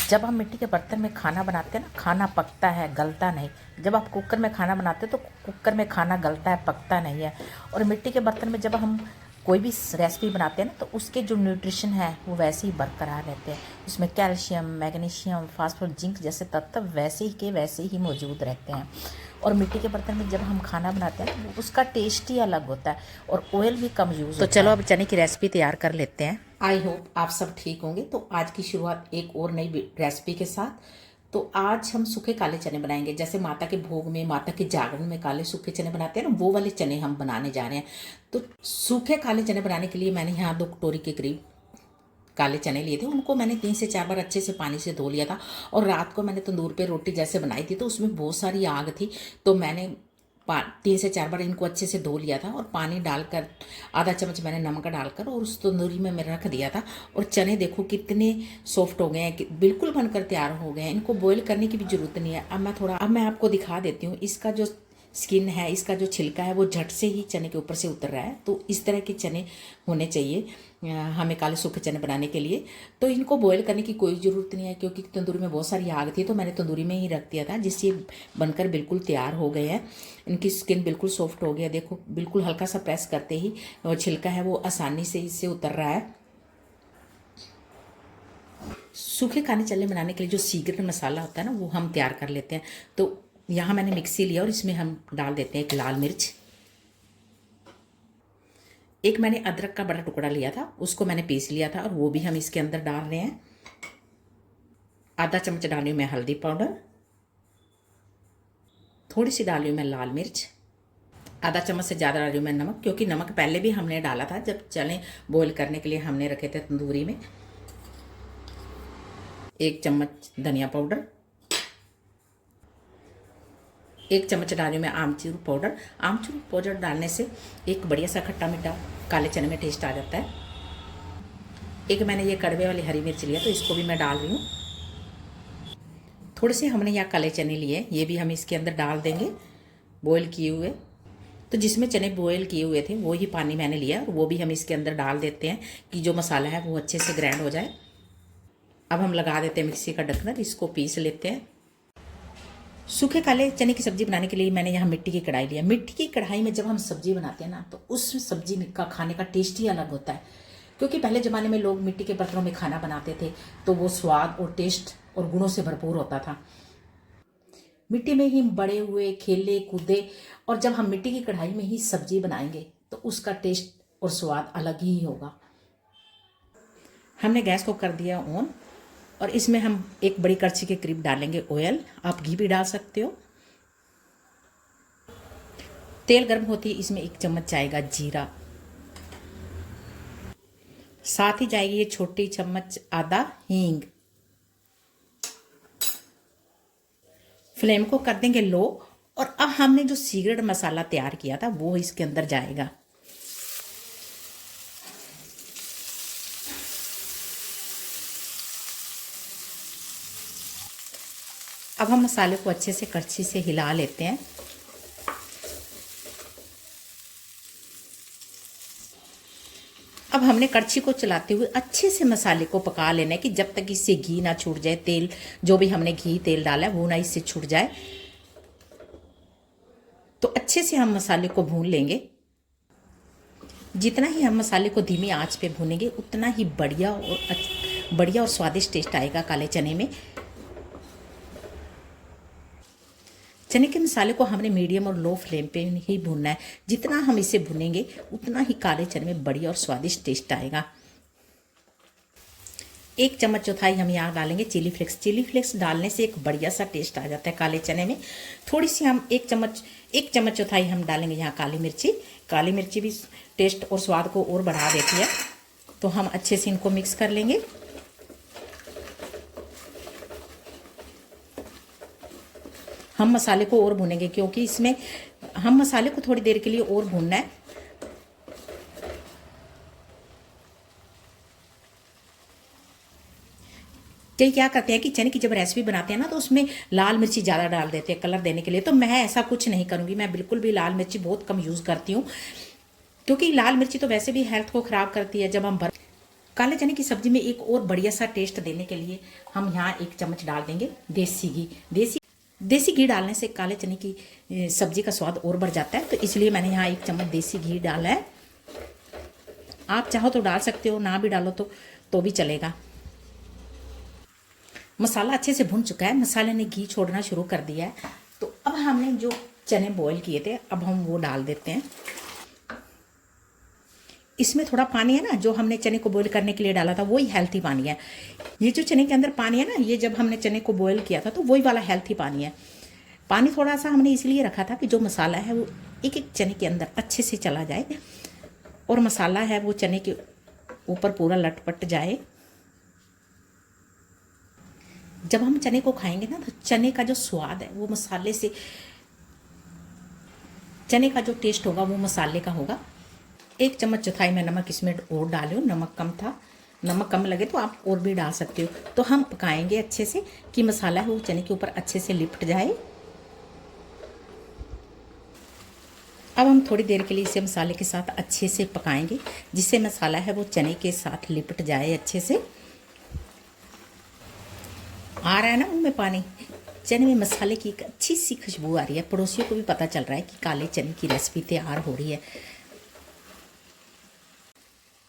जब हम मिट्टी के बर्तन में खाना बनाते हैं ना, खाना पकता है, गलता नहीं। जब आप कुकर में खाना बनाते हो तो कुकर में खाना गलता है, पकता नहीं है। और मिट्टी के बर्तन में जब हम कोई भी रेसिपी बनाते हैं ना, तो उसके जो न्यूट्रिशन है वो वैसे ही बरकरार रहते हैं। उसमें कैल्शियम, मैग्नीशियम, फास्फोरस, जिंक जैसे तत्व वैसे ही के वैसे ही मौजूद रहते हैं। और मिट्टी के बर्तन में जब हम खाना बनाते हैं ना, उसका टेस्ट ही अलग होता है और ऑयल भी कम यूज़ होता है। तो चलो अब चने की रेसिपी तैयार कर लेते हैं। आई होप आप सब ठीक होंगे। तो आज की शुरुआत एक और नई रेसिपी के साथ। तो आज हम सूखे काले चने बनाएंगे। जैसे माता के भोग में, माता के जागरण में काले सूखे चने बनाते हैं ना, वो वाले चने हम बनाने जा रहे हैं। तो सूखे काले चने बनाने के लिए मैंने यहाँ 2 कटोरी के करीब काले चने लिए थे। उनको मैंने 3 से 4 बार अच्छे से पानी से धो लिया था। और रात को मैंने तंदूर पे रोटी जैसे बनाई थी, तो उसमें बहुत सारी आग थी, तो मैंने 3 से 4 बार इनको अच्छे से धो लिया था। और पानी डालकर आधा चम्मच मैंने नमक डालकर और उस तंदूरी में मैंने रख दिया था। और चने देखो कितने सॉफ्ट हो गए हैं, बिल्कुल बनकर तैयार हो गए हैं। इनको बॉईल करने की भी जरूरत नहीं है। अब मैं आपको दिखा देती हूँ। इसका जो स्किन है, इसका जो छिलका है, वो झट से ही चने के ऊपर से उतर रहा है। तो इस तरह के चने होने चाहिए हमें काले सूखे चने बनाने के लिए। तो इनको बॉईल करने की कोई ज़रूरत नहीं है, क्योंकि तंदूरी में बहुत सारी आग थी, तो मैंने तंदूरी में ही रख दिया था, जिससे बनकर बिल्कुल तैयार हो गए हैं। इनकी स्किन बिल्कुल सॉफ्ट हो गया। देखो बिल्कुल हल्का सा प्रेस करते ही छिलका है वो आसानी से इससे उतर रहा है। सूखे खाने चने बनाने के लिए जो सीक्रेट मसाला होता है ना, वो हम तैयार कर लेते हैं। तो यहाँ मैंने मिक्सी लिया और इसमें हम डाल देते हैं एक लाल मिर्च। एक मैंने अदरक का बड़ा टुकड़ा लिया था, उसको मैंने पीस लिया था और वो भी हम इसके अंदर डाल रहे हैं। आधा चम्मच डाली हूँ मैं हल्दी पाउडर, थोड़ी सी डाली हूँ मैं लाल मिर्च, आधा चम्मच से ज़्यादा डाली हूँ मैं नमक, क्योंकि नमक पहले भी हमने डाला था जब चने बॉईल करने के लिए हमने रखे थे तंदूरी में। 1 चम्मच धनिया पाउडर, 1 चम्मच डाली मैं आमचूर पाउडर। आमचूर पाउडर डालने से एक बढ़िया सा खट्टा मीठा काले चने में टेस्ट आ जाता है। एक मैंने ये कड़वे वाली हरी मिर्च लिया, तो इसको भी मैं डाल रही हूँ। थोड़े से हमने यहाँ काले चने लिए, ये भी हम इसके अंदर डाल देंगे बॉईल किए हुए। तो जिसमें चने बॉईल किए हुए थे वो ही पानी मैंने लिया, और वो भी हम इसके अंदर डाल देते हैं कि जो मसाला है वो अच्छे से ग्राइंड हो जाए। अब हम लगा देते हैं मिक्सी का ढक्कन, इसको पीस लेते हैं। सूखे काले चने की सब्जी बनाने के लिए मैंने यहाँ मिट्टी की कढ़ाई लिया। मिट्टी की कढ़ाई में जब हम सब्जी बनाते हैं ना, तो उस सब्जी का खाने का टेस्ट ही अलग होता है। क्योंकि पहले ज़माने में लोग मिट्टी के बर्तनों में खाना बनाते थे, तो वो स्वाद और टेस्ट और गुणों से भरपूर होता था। मिट्टी में ही बड़े हुए, खेले कूदे, और जब हम मिट्टी की कढ़ाई में ही सब्जी बनाएंगे तो उसका टेस्ट और स्वाद अलग ही होगा। हमने गैस को कर दिया ऑन, और इसमें हम एक बड़ी कड़छी के करीब डालेंगे ऑयल। आप घी भी डाल सकते हो। तेल गर्म होती है, इसमें 1 चम्मच जाएगा जीरा, साथ ही जाएगी ये छोटी चम्मच आधा हींग। फ्लेम को कर देंगे लो, और अब हमने जो सीक्रेट मसाला तैयार किया था वो इसके अंदर जाएगा। अब हम मसाले को अच्छे से कड़छी से हिला लेते हैं। अब हमने कड़छी को चलाते हुए अच्छे से मसाले को पका लेना है, कि जब तक इससे घी ना छूट जाए, तेल जो भी हमने घी तेल डाला है वो ना इससे छूट जाए। तो अच्छे से हम मसाले को भून लेंगे। जितना ही हम मसाले को धीमी आंच पे भूनेंगे, उतना ही बढ़िया और स्वादिष्ट टेस्ट आएगा काले चने में। चने के मसाले को हमने मीडियम और लो फ्लेम पे ही भूनना है। जितना हम इसे भूनेंगे उतना ही काले चने में बढ़िया और स्वादिष्ट टेस्ट आएगा। 1 चम्मच चौथाई हम यहाँ डालेंगे चिली फ्लेक्स। चिली फ्लेक्स डालने से एक बढ़िया सा टेस्ट आ जाता है काले चने में। थोड़ी सी हम 1 चम्मच चौथाई हम डालेंगे यहाँ काली मिर्ची। काली मिर्ची भी टेस्ट और स्वाद को और बढ़ा देती है। तो हम अच्छे से इनको मिक्स कर लेंगे। हम मसाले को और भूनेंगे, क्योंकि इसमें हम मसाले को थोड़ी देर के लिए और भूनना है। कई क्या करते हैं कि चने की जब रेसिपी बनाते हैं ना, तो उसमें लाल मिर्ची ज़्यादा डाल देते हैं कलर देने के लिए। तो मैं ऐसा कुछ नहीं करूँगी। मैं बिल्कुल भी लाल मिर्ची बहुत कम यूज़ करती हूँ, क्योंकि लाल मिर्ची तो वैसे भी हेल्थ को ख़राब करती है। जब हम काले चने की सब्जी में एक और बढ़िया सा टेस्ट देने के लिए हम यहाँ 1 चम्मच डाल देंगे देसी घी। देसी घी डालने से काले चने की सब्जी का स्वाद और बढ़ जाता है, तो इसलिए मैंने यहाँ 1 चम्मच देसी घी डाला है। आप चाहो तो डाल सकते हो, ना भी डालो तो भी चलेगा। मसाला अच्छे से भुन चुका है, मसाले ने घी छोड़ना शुरू कर दिया है। तो अब हमने जो चने बॉईल किए थे अब हम वो डाल देते हैं। इसमें थोड़ा पानी है ना, जो हमने चने को बॉईल करने के लिए डाला था वही हेल्थी पानी है। ये जो चने के अंदर पानी है ना, ये जब हमने चने को बॉईल किया था तो वही वाला हेल्थी पानी है। पानी थोड़ा सा हमने इसलिए रखा था कि जो मसाला है वो एक एक चने के अंदर अच्छे से चला जाए और मसाला है वो चने के ऊपर पूरा लटपट जाए। जब हम चने को खाएंगे ना तो चने का जो स्वाद है वो मसाले से, चने का जो टेस्ट होगा वो मसाले का होगा। 1 चम्मच चौथाई में नमक इसमें और डालो, नमक कम था, नमक कम लगे तो आप और भी डाल सकते हो। तो हम पकाएंगे अच्छे से कि मसाला है वो चने के ऊपर अच्छे से लिपट जाए। अब हम थोड़ी देर के लिए इसे मसाले के साथ अच्छे से पकाएंगे, जिससे मसाला है वो चने के साथ लिपट जाए अच्छे से। आ रहा है ना मुंह में पानी, चने में मसाले की एक अच्छी सी खुशबू आ रही है। पड़ोसियों को भी पता चल रहा है कि काले चने की रेसिपी तैयार हो रही है।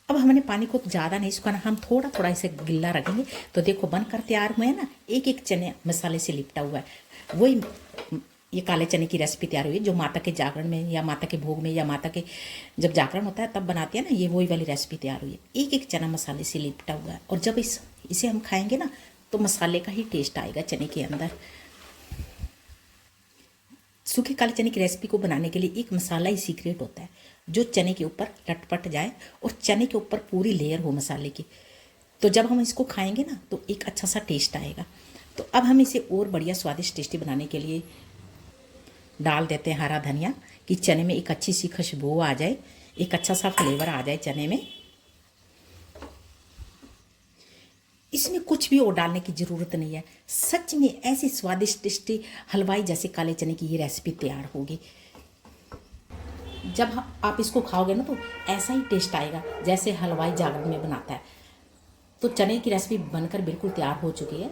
अब हमने पानी को ज़्यादा नहीं सुखाना, हम थोड़ा थोड़ा इसे गिल्ला रखेंगे। तो देखो बनकर तैयार हुए हैं ना, एक एक चने मसाले से लिपटा हुआ है। वही ये काले चने की रेसिपी तैयार हुई है जो माता के जागरण में या माता के भोग में या माता के जब जागरण होता है तब बनाते हैं ना, ये वही वाली रेसिपी तैयार हुई है। एक एक चना मसाले से लिपटा हुआ है और जब इसे हम खाएंगे ना तो मसाले का ही टेस्ट आएगा चने के अंदर। सूखे काले चने की रेसिपी को बनाने के लिए एक मसाला ही सीक्रेट होता है जो चने के ऊपर लटपट जाए और चने के ऊपर पूरी लेयर हो मसाले की। तो जब हम इसको खाएंगे ना तो एक अच्छा सा टेस्ट आएगा। तो अब हम इसे और बढ़िया स्वादिष्ट टेस्टी बनाने के लिए डाल देते हैं हरा धनिया, कि चने में एक अच्छी सी खुशबू आ जाए, एक अच्छा सा फ्लेवर आ जाए चने में। इसमें कुछ भी और डालने की ज़रूरत नहीं है। सच में ऐसी स्वादिष्ट टेस्टी हलवाई जैसे काले चने की ये रेसिपी तैयार होगी। जब आप इसको खाओगे ना तो ऐसा ही टेस्ट आएगा जैसे हलवाई जागरण में बनाता है। तो चने की रेसिपी बनकर बिल्कुल तैयार हो चुकी है।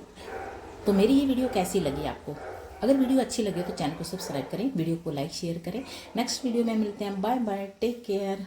तो मेरी ये वीडियो कैसी लगी आपको? अगर वीडियो अच्छी लगे तो चैनल को सब्सक्राइब करें, वीडियो को लाइक शेयर करें। नेक्स्ट वीडियो में मिलते हैं। Bye bye, take care.